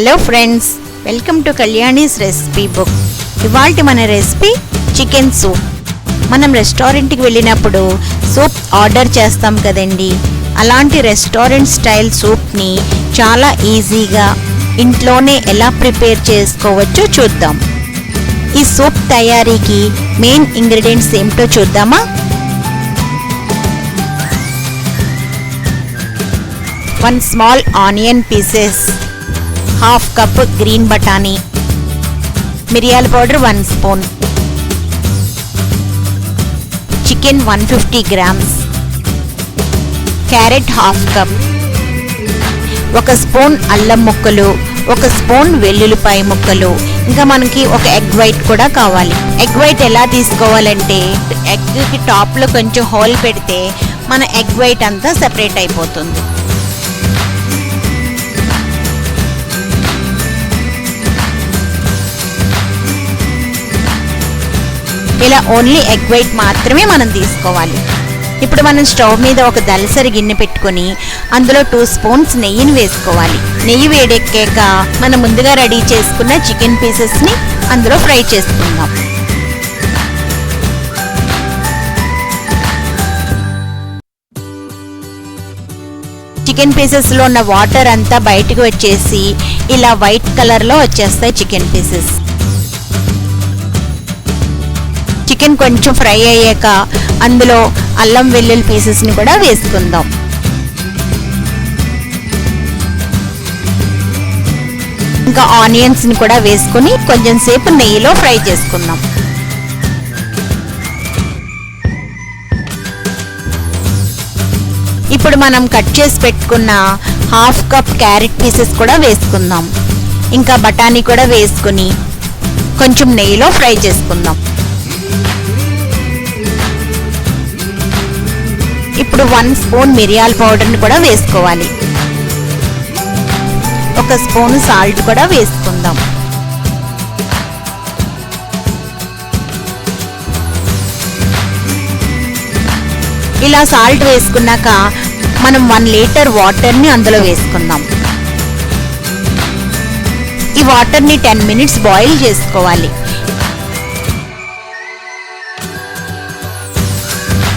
Hello friends, welcome to Kalyani's recipe book. ఇవాల్టి మన recipe chicken soup. మనం రెస్టారెంట్కి వెళ్ళినప్పుడు సూప్ ఆర్డర్ చేస్తాం కదండి, అలాంటి రెస్టారెంట్ స్టైల్ సూప్ని చాలా ఈజీగా ఇంట్లోనే ఎలా ప్రిపేర్ చేసుకోవచ్చో చూద్దాం. ఈ సూప్ తయారీకి మెయిన్ ఇంగ్రీడియంట్స్ ఏమిటో చూద్దామా? 1 small onion pieces, half cup green బఠానీ, మిరియాల powder 1 spoon, chicken 150 grams, carrot half cup, 1 spoon అల్లం ముక్కలు, 1 స్పూన్ వెల్లుల్లిపాయ ముక్కలు, ఇంకా మనకి ఒక ఎగ్ వైట్ కూడా కావాలి. ఎగ్ వైట్ ఎలా తీసుకోవాలంటే ఎగ్కి టాప్లో కొంచెం హోల్ పెడితే మన ఎగ్ వైట్ అంతా సెపరేట్ అయిపోతుంది. ఇలా ఓన్లీ ఎగ్ వైట్ మాత్రమే మనం తీసుకోవాలి. ఇప్పుడు మనం స్టవ్ మీద ఒక దలసరి గిన్నె పెట్టుకొని అందులో 2 స్పూన్స్ నెయ్యిని వేసుకోవాలి. నెయ్యి వేడెక్కాక మనం ముందుగా రెడీ చేసుకున్న చికెన్ పీసెస్ని అందులో ఫ్రై చేసుకుందాం. చికెన్ పీసెస్లో ఉన్న వాటర్ అంతా బయటకు వచ్చేసి ఇలా వైట్ కలర్లో వచ్చేస్తాయి చికెన్ పీసెస్. చికెన్ కొంచెం ఫ్రై అయ్యాక అందులో అల్లం వెల్లుల్లి పీసెస్ని కూడా వేసుకుందాం. ఇంకా ఆనియన్స్ని కూడా వేసుకొని కొంచెం సేపు నెయ్యిలో ఫ్రై చేసుకుందాం. ఇప్పుడు మనం కట్ చేసి పెట్టుకున్న హాఫ్ కప్ క్యారెట్ పీసెస్ కూడా వేసుకుందాం. ఇంకా బఠానీ కూడా వేసుకుని కొంచెం నెయ్యిలో ఫ్రై చేసుకుందాం. ఇప్పుడు 1 స్పూన్ మిరియాల పౌడర్ని కూడా వేసుకోవాలి. 1 స్పూన్ సాల్ట్ కూడా వేసుకుందాం. ఇలా సాల్ట్ వేసుకున్నాక మనం 1 లీటర్ వాటర్ని అందులో వేసుకుందాం. ఈ వాటర్ని 10 మినిట్స్ బాయిల్ చేసుకోవాలి.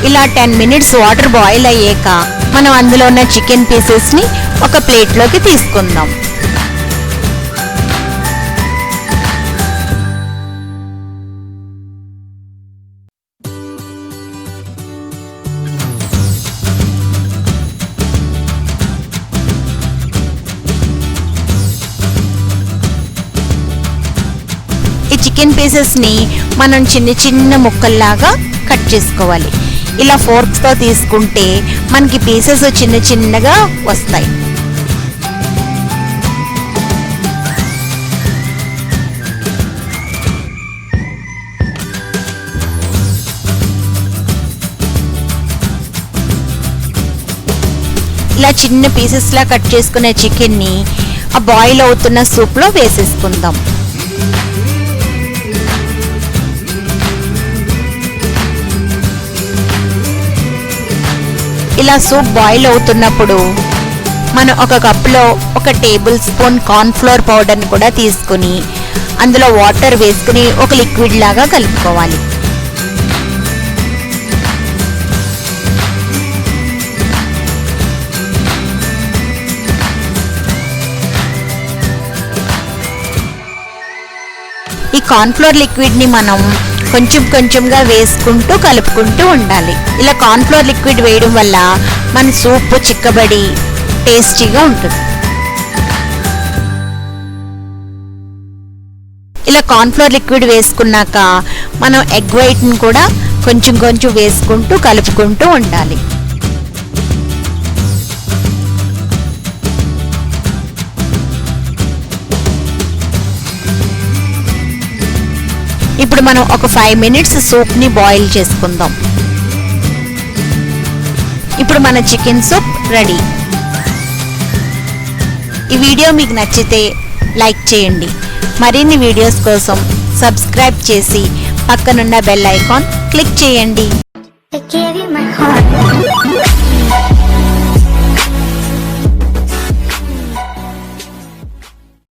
ఇలా 10 మినిట్స్ వాటర్ బాయిల్ అయ్యాక మనం అందులో ఉన్న చికెన్ పీసెస్ని ఒక ప్లేట్లోకి తీసుకుందాం. ఈ చికెన్ పీసెస్ని మనం చిన్న చిన్న ముక్కల్లాగా కట్ చేసుకోవాలి. ఇలా ఫోర్క్స్తో తీసుకుంటే మనకి పీసెస్ చిన్న చిన్నగా వస్తాయి. ఇలా చిన్న పీసెస్లా కట్ చేసుకునే చికెన్ని ఆ బాయిల్ అవుతున్న సూప్లో వేసేసుకుందాం. ఇలా సూప్ బాయిల్ అవుతున్నప్పుడు మనం ఒక కప్లో 1 టేబుల్ స్పూన్ కార్న్ఫ్లోర్ పౌడర్ని కూడా తీసుకుని అందులో వాటర్ వేసుకుని ఒక లిక్విడ్ లాగా కలుపుకోవాలి. ఈ కార్న్ఫ్లోర్ లిక్విడ్ని మనం కొంచెం కొంచెంగా వేసుకుంటూ కలుపుకుంటూ ఉండాలి. ఇలా కార్న్ఫ్లోర్ లిక్విడ్ వేయడం వల్ల మన సూప్ చిక్కబడి టేస్టీగా ఉంటుంది. ఇలా కార్న్ఫ్లోర్ లిక్విడ్ వేసుకున్నాక మనం ఎగ్ వైట్ని కూడా కొంచెం కొంచెం వేసుకుంటూ కలుపుకుంటూ ఉండాలి. ఇప్పుడు మనం ఒక 5 మినిట్స్ సూప్ని బాయిల్ చేసుకుందాం. ఇప్పుడు మన చికెన్ సూప్ రెడీ. ఈ వీడియో మీకు నచ్చితే లైక్ చేయండి. మరిన్ని వీడియోస్ కోసం సబ్స్క్రైబ్ చేసి పక్కనున్న బెల్ ఐకాన్ క్లిక్ చేయండి.